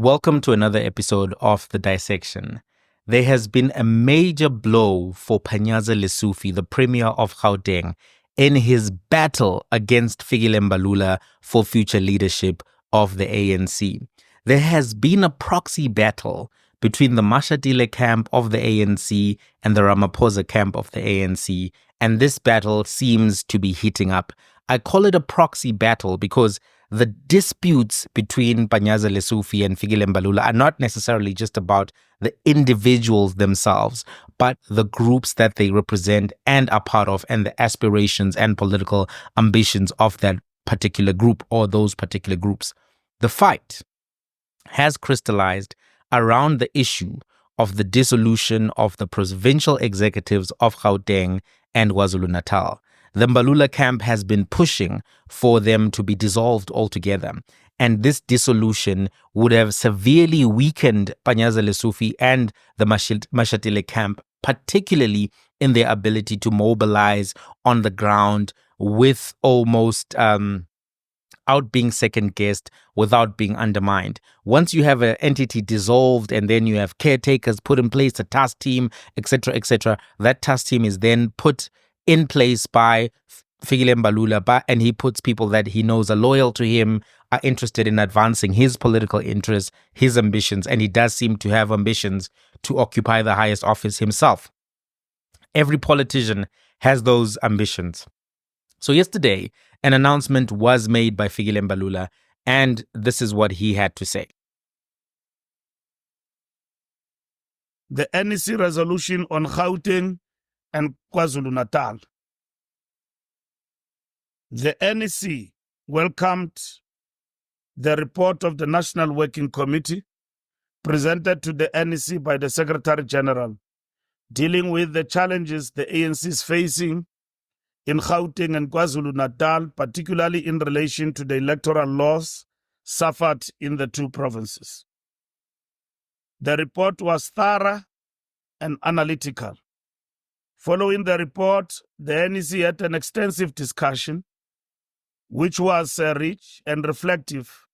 Welcome to another episode of The Dissection. There has been a major blow for Panyaza Lesufi, the Premier of Gauteng, in his battle against Fikile Mbalula for future leadership of the ANC. There has been a proxy battle between the Mashatile camp of the ANC and the Ramaphosa camp of the ANC, and this battle seems to be heating up. I call it a proxy battle because the disputes between Panyaza Lesufi and Fikile Mbalula are not necessarily just about the individuals themselves, but the groups that they represent and are part of, and the aspirations and political ambitions of that particular group or those particular groups. The fight has crystallized around the issue of the dissolution of the provincial executives of Gauteng and KwaZulu Natal. The Mbalula camp has been pushing for them to be dissolved altogether. And this dissolution would have severely weakened Panyaza Lesufi and the Mashatile camp, particularly in their ability to mobilize on the ground with almost out being second guessed without being undermined. Once you have an entity dissolved and then you have caretakers put in place, a task team, etc., that task team is then put in place by Fikile Mbalula, and he puts people that he knows are loyal to him, are interested in advancing his political interests, his ambitions, and he does seem to have ambitions to occupy the highest office himself. Every politician has those ambitions. So yesterday, an announcement was made by Fikile Mbalula, and this is what he had to say. The NEC resolution on Gauteng and KwaZulu Natal. The NEC welcomed the report of the National Working Committee presented to the NEC by the Secretary General, dealing with the challenges the ANC is facing in Gauteng and KwaZulu Natal, particularly in relation to the electoral loss suffered in the two provinces. The report was thorough and analytical. Following the report, the NEC had an extensive discussion, which was rich and reflective,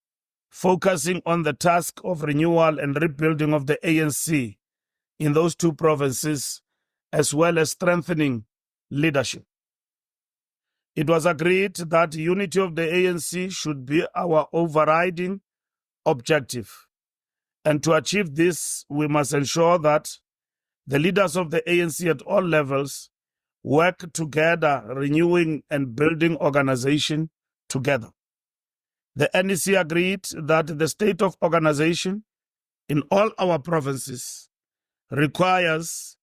focusing on the task of renewal and rebuilding of the ANC in those two provinces, as well as strengthening leadership. It was agreed that unity of the ANC should be our overriding objective. And to achieve this, we must ensure that the leaders of the ANC at all levels work together, renewing and building organization together. The NEC agreed that the state of organization in all our provinces requires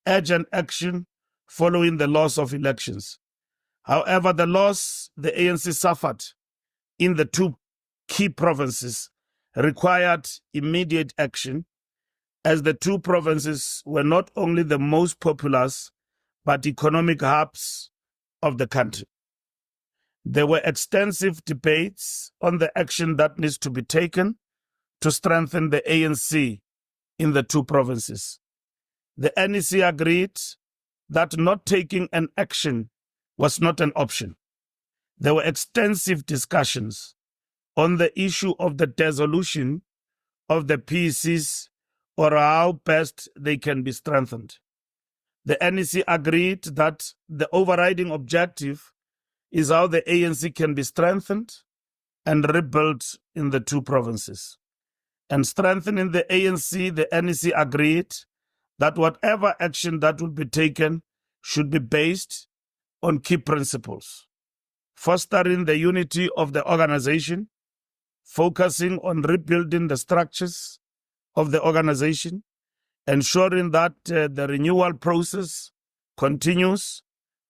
urgent action following the loss of elections. However, the loss the ANC suffered in the two key provinces required immediate action, as the two provinces were not only the most populous, but economic hubs of the country. There were extensive debates on the action that needs to be taken to strengthen the ANC in the two provinces. The NEC agreed that not taking an action was not an option. There were extensive discussions on the issue of the dissolution of the PCs or how best they can be strengthened. The NEC agreed that the overriding objective is how the ANC can be strengthened and rebuilt in the two provinces. And strengthening the ANC, the NEC agreed that whatever action that will be taken should be based on key principles: fostering the unity of the organization, focusing on rebuilding the structures of the organization, ensuring that the renewal process continues,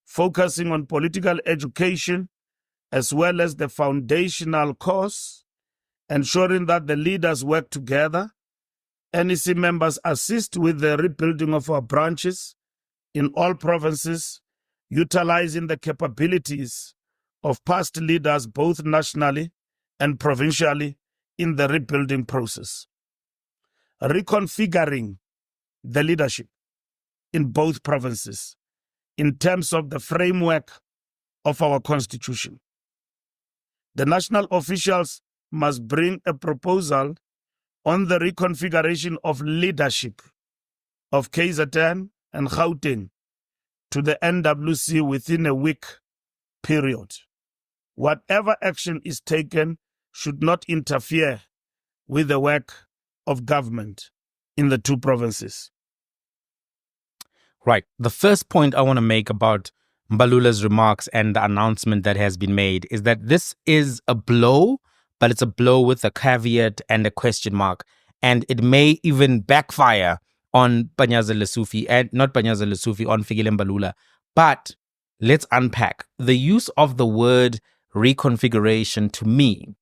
focusing on political education as well as the foundational course, ensuring that the leaders work together. NEC members assist with the rebuilding of our branches in all provinces, utilizing the capabilities of past leaders both nationally and provincially in the rebuilding process. Reconfiguring the leadership in both provinces in terms of the framework of our constitution. The national officials must bring a proposal on the reconfiguration of leadership of KZN and Gauteng to the NWC within a week period. Whatever action is taken should not interfere with the work of government in the two provinces. Right. The first point I want to make about Mbalula's remarks and the announcement that has been made is that this is a blow, but it's a blow with a caveat and a question mark. And it may even backfire on Panyaza Lesufi, and not Panyaza Lesufi, on Fikile Mbalula. But let's unpack. The use of the word reconfiguration to me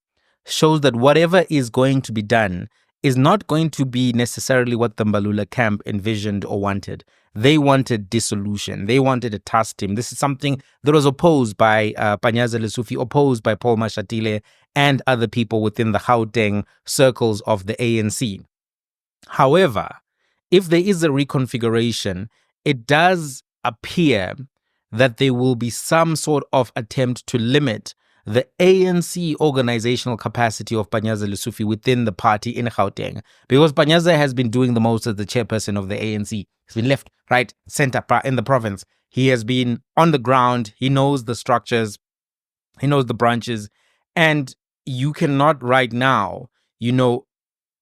shows that whatever is going to be done is not going to be necessarily what the Mbalula camp envisioned or wanted. They wanted dissolution. They wanted a task team. This is something that was opposed by Panyaza Lesufi, opposed by Paul Mashatile and other people within the Gauteng circles of the ANC. However, if there is a reconfiguration, it does appear that there will be some sort of attempt to limit the ANC organizational capacity of Panyaza Lesufi within the party in Gauteng. Because Panyaza has been doing the most as the chairperson of the ANC. He's been left, right, center in the province. He has been on the ground. He knows the structures. He knows the branches. And you cannot right now,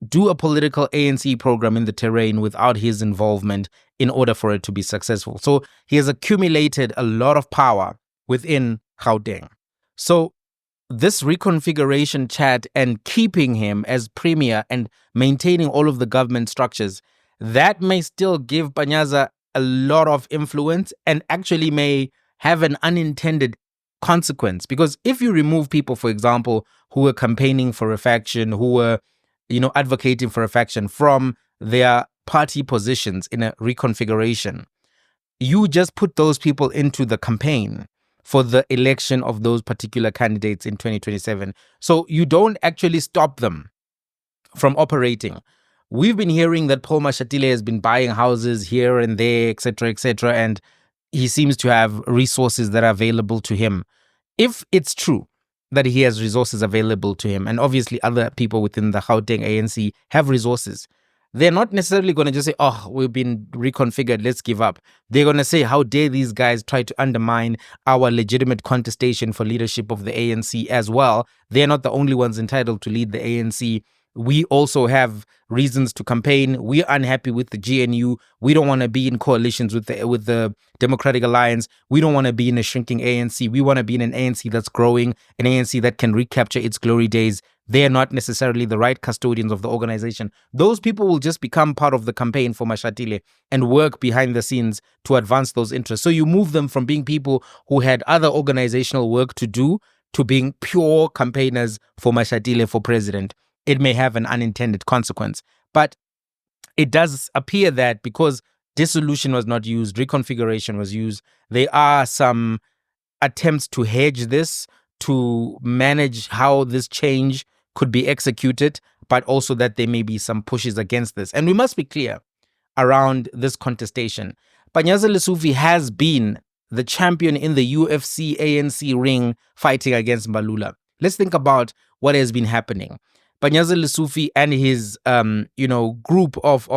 do a political ANC program in the terrain without his involvement in order for it to be successful. So he has accumulated a lot of power within Gauteng. So this reconfiguration chat and keeping him as premier and maintaining all of the government structures, that may still give Panyaza a lot of influence and actually may have an unintended consequence. Because if you remove people, for example, who were campaigning for a faction, who were advocating for a faction from their party positions in a reconfiguration, you just put those people into the campaign for the election of those particular candidates in 2027. So you don't actually stop them from operating. We've been hearing that Paul Mashatile has been buying houses here and there, etc., and he seems to have resources that are available to him. If it's true that he has resources available to him, and obviously other people within the Gauteng ANC have resources, they're not necessarily going to just say, oh, we've been reconfigured, let's give up. They're going to say, how dare these guys try to undermine our legitimate contestation for leadership of the ANC as well. They're not the only ones entitled to lead the ANC. We also have reasons to campaign. We're unhappy with the GNU. We don't want to be in coalitions with the Democratic Alliance. We don't want to be in a shrinking ANC. We want to be in an ANC that's growing, an ANC that can recapture its glory days. They're not necessarily the right custodians of the organization. Those people will just become part of the campaign for Mashatile and work behind the scenes to advance those interests. So you move them from being people who had other organizational work to do to being pure campaigners for Mashatile for president. It may have an unintended consequence. But it does appear that because dissolution was not used, reconfiguration was used, there are some attempts to hedge this, to manage how this change could be executed, but also that there may be some pushes against this. And we must be clear around this contestation. Panyaza Lesufi has been the champion in the UFC ANC ring fighting against Mbalula. Let's think about what has been happening. Panyaza Lesufi and his group of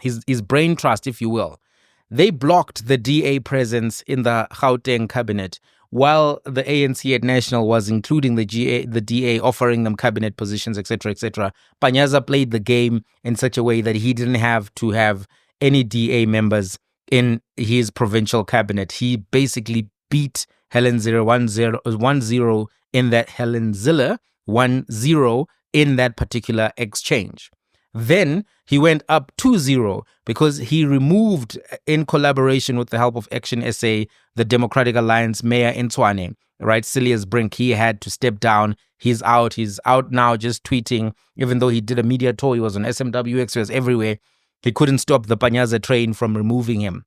his brain trust, if you will, they blocked the DA presence in the Gauteng cabinet, while the ANC at national was including the DA, offering them cabinet positions, etc., etc. Panyaza played the game in such a way that he didn't have to have any DA members in his provincial cabinet. He basically beat Helen Zille 1-0 in that Helen Zille 1-0 in that particular exchange. Then he went up 2-0 because he removed, in collaboration with the help of Action SA, the Democratic Alliance mayor in Tshwane, right? Silius Brink, he had to step down. He's out now just tweeting. Even though he did a media tour, he was on SMWX, he was everywhere. He couldn't stop the Panyaza train from removing him.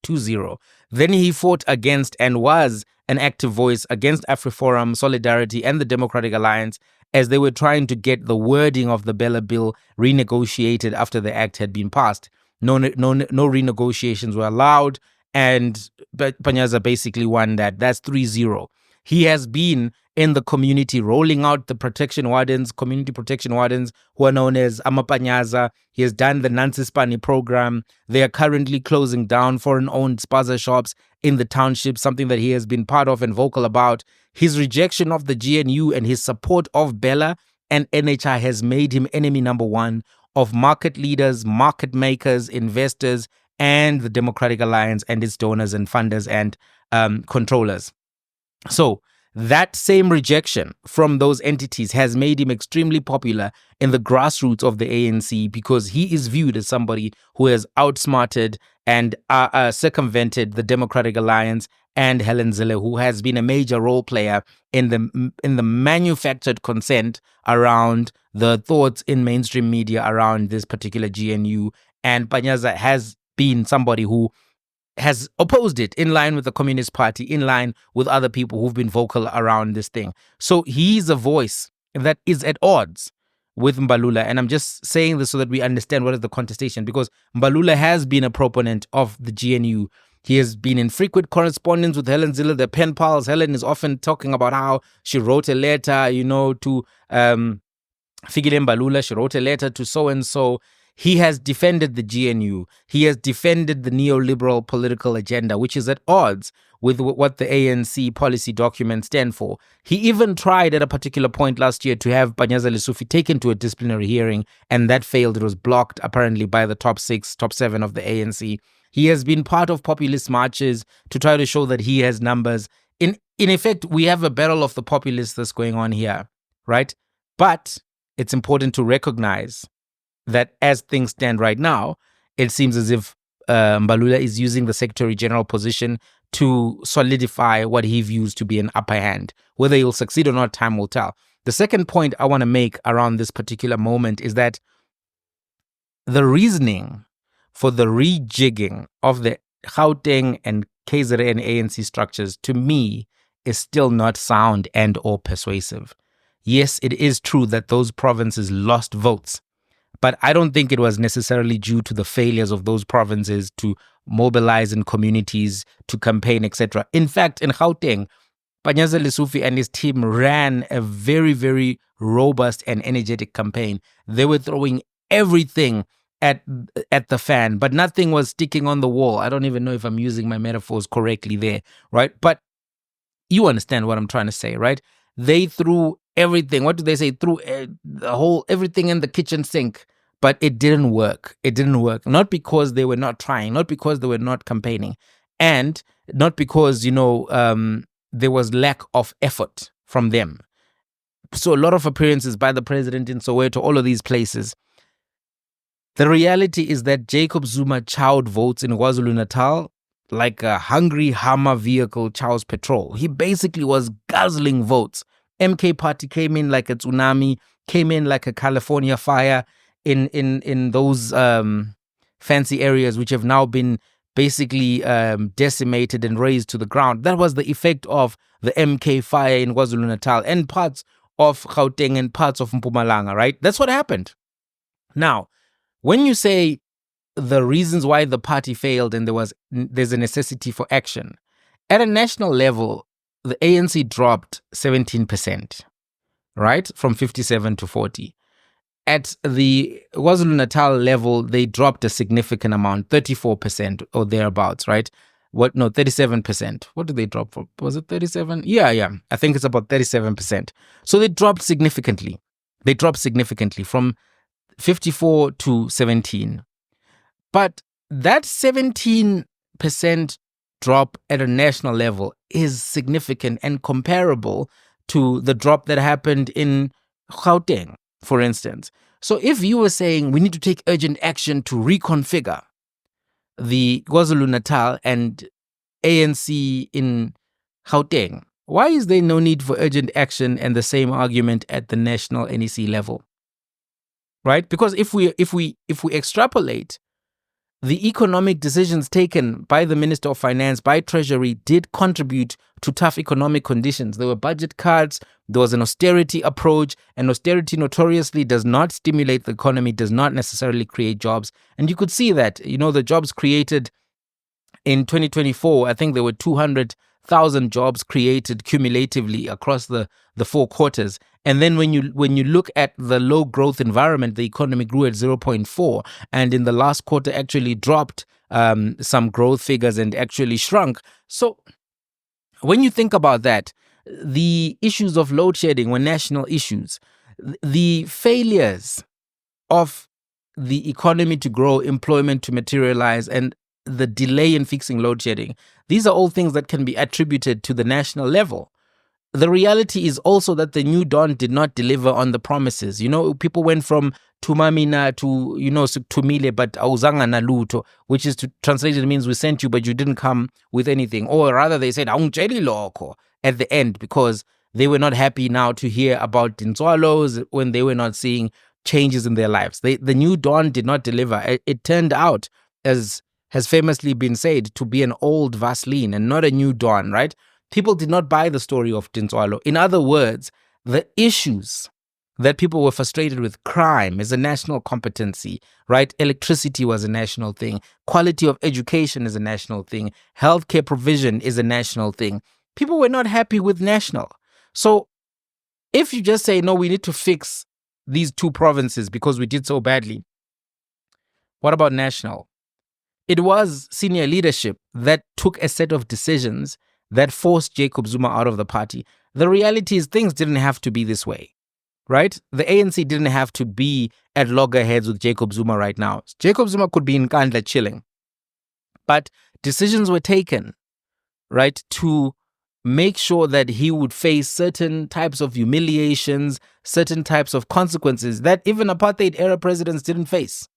2-0. Then he fought against and was an active voice against AfriForum, Solidarity, and the Democratic Alliance as they were trying to get the wording of the Bella Bill renegotiated after the act had been passed. No renegotiations were allowed, and Panyaza basically won that. That's 3-0. He has been in the community rolling out the protection wardens, community protection wardens, who are known as Amapanyaza. He has done the Nansispani program. They are currently closing down foreign-owned spaza shops in the township, something that he has been part of and vocal about. His rejection of the GNU and his support of Bella and NHI has made him enemy number one of market leaders, market makers, investors, and the Democratic Alliance and its donors and funders and controllers. So that same rejection from those entities has made him extremely popular in the grassroots of the ANC, because he is viewed as somebody who has outsmarted and circumvented the Democratic Alliance and Helen Zille, who has been a major role player in the manufactured consent around the thoughts in mainstream media around this particular GNU. And Panyaza has been somebody who has opposed it in line with the Communist Party, in line with other people who've been vocal around this thing. So he's a voice that is at odds with Mbalula. And I'm just saying this so that we understand what is the contestation, because Mbalula has been a proponent of the GNU. He has been in frequent correspondence with Helen Zille, the pen pals. Helen is often talking about how she wrote a letter, to Fikile Mbalula. She wrote a letter to so-and-so. He has defended the GNU. He has defended the neoliberal political agenda, which is at odds with what the ANC policy documents stand for. He even tried at a particular point last year to have Panyaza Lesufi taken to a disciplinary hearing, and that failed. It was blocked, apparently, by the top 7 of the ANC. He has been part of populist marches to try to show that he has numbers. In effect, we have a battle of the populists that's going on here, right? But it's important to recognize that as things stand right now, it seems as if Mbalula is using the Secretary General position to solidify what he views to be an upper hand. Whether he'll succeed or not, time will tell. The second point I want to make around this particular moment is that the reasoning for the rejigging of the Gauteng and KZN ANC structures, to me, is still not sound and or persuasive. Yes, it is true that those provinces lost votes, but I don't think it was necessarily due to the failures of those provinces to mobilize in communities, to campaign, etc. In fact, in Gauteng, Panyaza Lesufi and his team ran a very, very robust and energetic campaign. They were throwing everything at the fan, but nothing was sticking on the wall. I don't even know if I'm using my metaphors correctly there, right? But you understand what I'm trying to say, right? They threw everything. What do they say? Threw everything in the kitchen sink. But it didn't work. It didn't work. Not because they were not trying, not because they were not campaigning, and not because, there was lack of effort from them. So a lot of appearances by the president in Soweto, all of these places. The reality is that Jacob Zuma chowed votes in KwaZulu Natal like a hungry Hummer vehicle chows petrol. He basically was guzzling votes. MK Party came in like a tsunami, came in like a California fire, in those fancy areas which have now been basically decimated and razed to the ground. That was the effect of the MK fire in KwaZulu Natal and parts of Gauteng and parts of Mpumalanga, right? That's what happened. Now, when you say the reasons why the party failed and there's a necessity for action, at a national level, the ANC dropped 17%, right? From 57 to 40. At the KwaZulu Natal level, they dropped a significant amount, 34% or thereabouts, right? 37%. What did they drop for? Was it 37? Yeah. I think it's about 37%. So they dropped significantly. They dropped significantly from 54 to 17. But that 17% drop at a national level is significant and comparable to the drop that happened in Gauteng, for instance. So if you were saying we need to take urgent action to reconfigure the KwaZulu Natal and ANC in Gauteng, why is there no need for urgent action and the same argument at the national NEC level? Right? Because if we extrapolate, the economic decisions taken by the Minister of Finance, by Treasury, did contribute to tough economic conditions. There were budget cuts, there was an austerity approach, and austerity notoriously does not stimulate the economy, does not necessarily create jobs. And you could see that, the jobs created in 2024, I think there were 100,000 jobs created cumulatively across the 4 quarters. And then when you look at the low growth environment, the economy grew at 0.4, and in the last quarter actually dropped some growth figures and actually shrunk. So when you think about that, the issues of load shedding were national issues. The failures of the economy to grow, employment to materialize, and the delay in fixing load shedding, these are all things that can be attributed to the national level. The reality is also that the new dawn did not deliver on the promises. People went from tumamina to, tumile, but auzanga na luto, which is translated means we sent you, but you didn't come with anything. Or rather, they said aungitsheli loko at the end, because they were not happy now to hear about dintswalos when they were not seeing changes in their lives. The new dawn did not deliver. It turned out, as has famously been said, to be an old Vaseline and not a new dawn, right? People did not buy the story of Dintswalo. In other words, the issues that people were frustrated with, crime is a national competency, right? Electricity was a national thing. Quality of education is a national thing. Healthcare provision is a national thing. People were not happy with national. So if you just say, no, we need to fix these 2 provinces because we did so badly, what about national? It was senior leadership that took a set of decisions that forced Jacob Zuma out of the party. The reality is things didn't have to be this way, right? The ANC didn't have to be at loggerheads with Jacob Zuma right now. Jacob Zuma could be in Kandla chilling. But decisions were taken, right, to make sure that he would face certain types of humiliations, certain types of consequences that even apartheid-era presidents didn't face.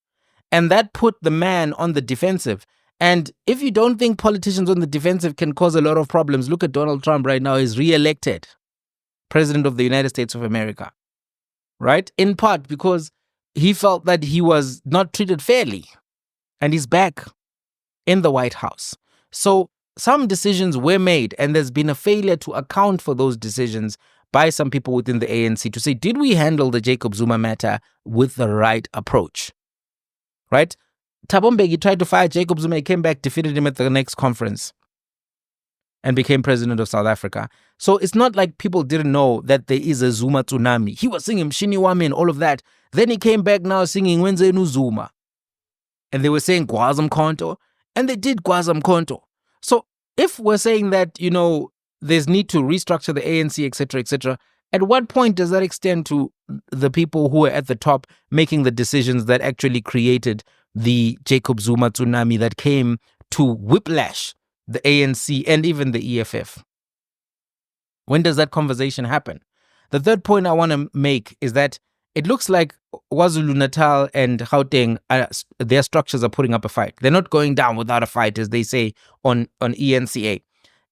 And that put the man on the defensive. And if you don't think politicians on the defensive can cause a lot of problems, look at Donald Trump right now. He's re-elected president of the United States of America, right? In part because he felt that he was not treated fairly, and he's back in the White House. So some decisions were made, and there's been a failure to account for those decisions by some people within the ANC to say, did we handle the Jacob Zuma matter with the right approach? Right? Thabo Mbeki tried to fire Jacob Zuma. He came back, defeated him at the next conference, and became president of South Africa. So it's not like people didn't know that there is a Zuma tsunami. He was singing Mshini Wami and all of that. Then he came back now singing Wenzenu Zuma. And they were saying Gwazam Konto. And they did Gwazam Konto. So if we're saying that, there's need to restructure the ANC, etc., at what point does that extend to the people who are at the top making the decisions that actually created the Jacob Zuma tsunami that came to whiplash the ANC and even the EFF? When does that conversation happen? The third point I want to make is that it looks like KwaZulu Natal and Gauteng, their structures are putting up a fight. They're not going down without a fight, as they say on ENCA.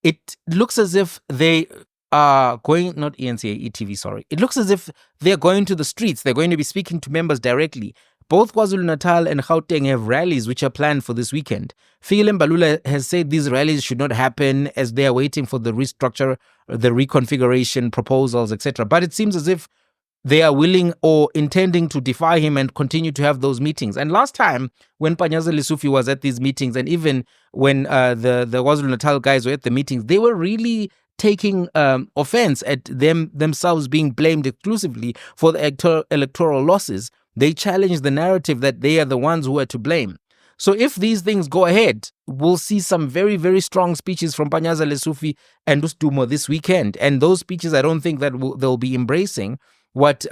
It looks as if they are going, not ENCA, ETV, sorry. It looks as if they're going to the streets. They're going to be speaking to members directly. Both KwaZulu Natal and Gauteng have rallies which are planned for this weekend. Fikile Mbalula has said these rallies should not happen as they are waiting for the restructure, the reconfiguration proposals, etc. But it seems as if they are willing or intending to defy him and continue to have those meetings. And last time, when Panyaza Lesufi was at these meetings, and even when the KwaZulu Natal guys were at the meetings, they were really taking offense at themselves being blamed exclusively for the electoral losses. They challenged the narrative that they are the ones who are to blame. So if these things go ahead, we'll see some very, very strong speeches from Panyaza Lesufi and Dustumo this weekend. And those speeches, I don't think that they'll be embracing what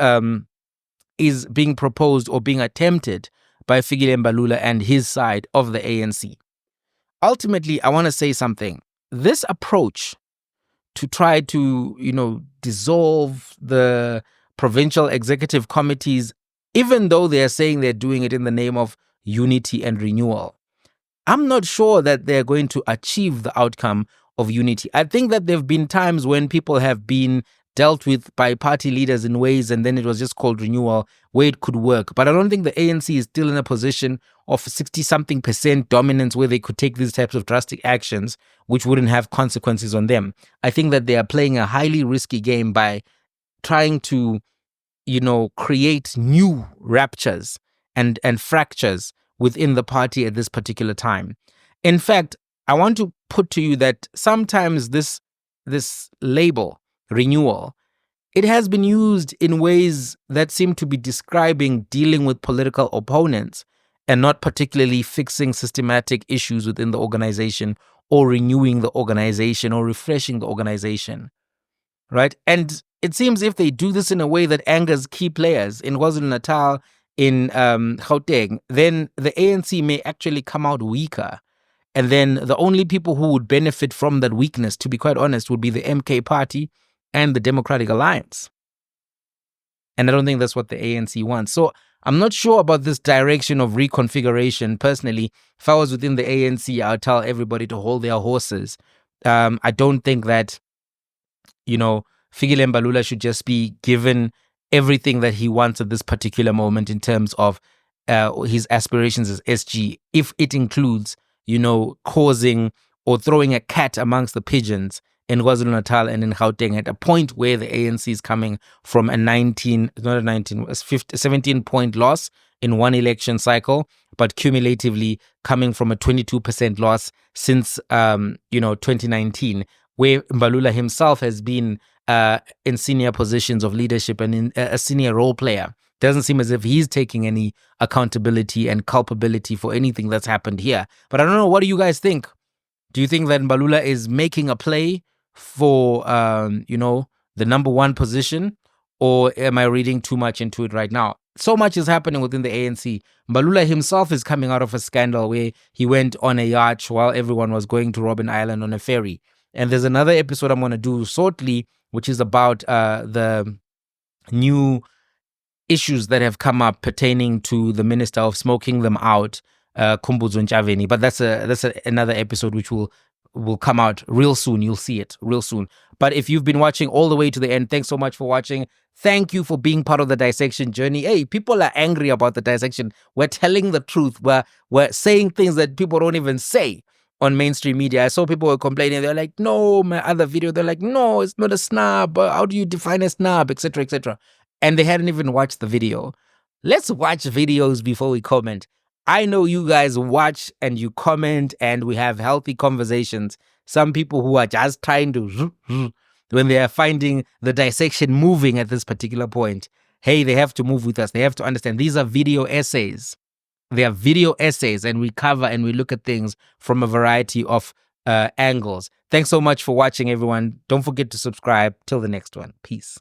is being proposed or being attempted by Fikile Mbalula and his side of the ANC. Ultimately, I want to say something. This approach to try to, dissolve the provincial executive committees, even though they are saying they're doing it in the name of unity and renewal, I'm not sure that they're going to achieve the outcome of unity. I think that there have been times when people have been dealt with by party leaders in ways, and then it was just called renewal, where it could work. But I don't think the ANC is still in a position of 60-something% dominance where they could take these types of drastic actions which wouldn't have consequences on them. I think that they are playing a highly risky game by trying to, create new ruptures and fractures within the party at this particular time. In fact, I want to put to you that sometimes this label, renewal, it has been used in ways that seem to be describing dealing with political opponents and not particularly fixing systematic issues within the organization or renewing the organization or refreshing the organization, right? And it seems if they do this in a way that angers key players in KwaZulu Natal, in Gauteng, then the ANC may actually come out weaker. And then the only people who would benefit from that weakness, to be quite honest, would be the MK party and the Democratic Alliance. And I don't think that's what the ANC wants. So I'm not sure about this direction of reconfiguration. Personally, if I was within the ANC, I'd tell everybody to hold their horses. I don't think that, Fikile Mbalula should just be given everything that he wants at this particular moment in terms of his aspirations as SG, if it includes, causing or throwing a cat amongst the pigeons in KwaZulu Natal and in Gauteng at a point where the ANC is coming from a 17-point loss in one election cycle, but cumulatively coming from a 22% loss since 2019, where Mbalula himself has been in senior positions of leadership and in a senior role player. Doesn't seem as if he's taking any accountability and culpability for anything that's happened here. But I don't know, what do you guys think? Do you think that Mbalula is making a play for, the number one position? Or am I reading too much into it right now? So much is happening within the ANC. Mbalula himself is coming out of a scandal where he went on a yacht while everyone was going to Robben Island on a ferry. And there's another episode I'm going to do shortly, which is about the new issues that have come up pertaining to the Minister of Smoking Them Out, Khumbudzo Ntshavheni. But that's another episode which will come out real soon. You'll see it real soon. But if you've been watching all the way to the end, thanks so much for watching. Thank you for being part of the dissection journey. Hey, people are angry about the dissection. We're telling the truth. We're saying things that people don't even say on mainstream media. I saw people were complaining. They're like, no, my other video. They're like, no, it's not a snub. How do you define a snub, etc., etc.? And they hadn't even watched the video. Let's watch videos before we comment. I know you guys watch and you comment and we have healthy conversations. Some people who are just trying to, when they are finding the dissection moving at this particular point, hey, they have to move with us. They have to understand these are video essays. They are video essays, and we cover and we look at things from a variety of angles. Thanks so much for watching, everyone. Don't forget to subscribe. Till the next one. Peace.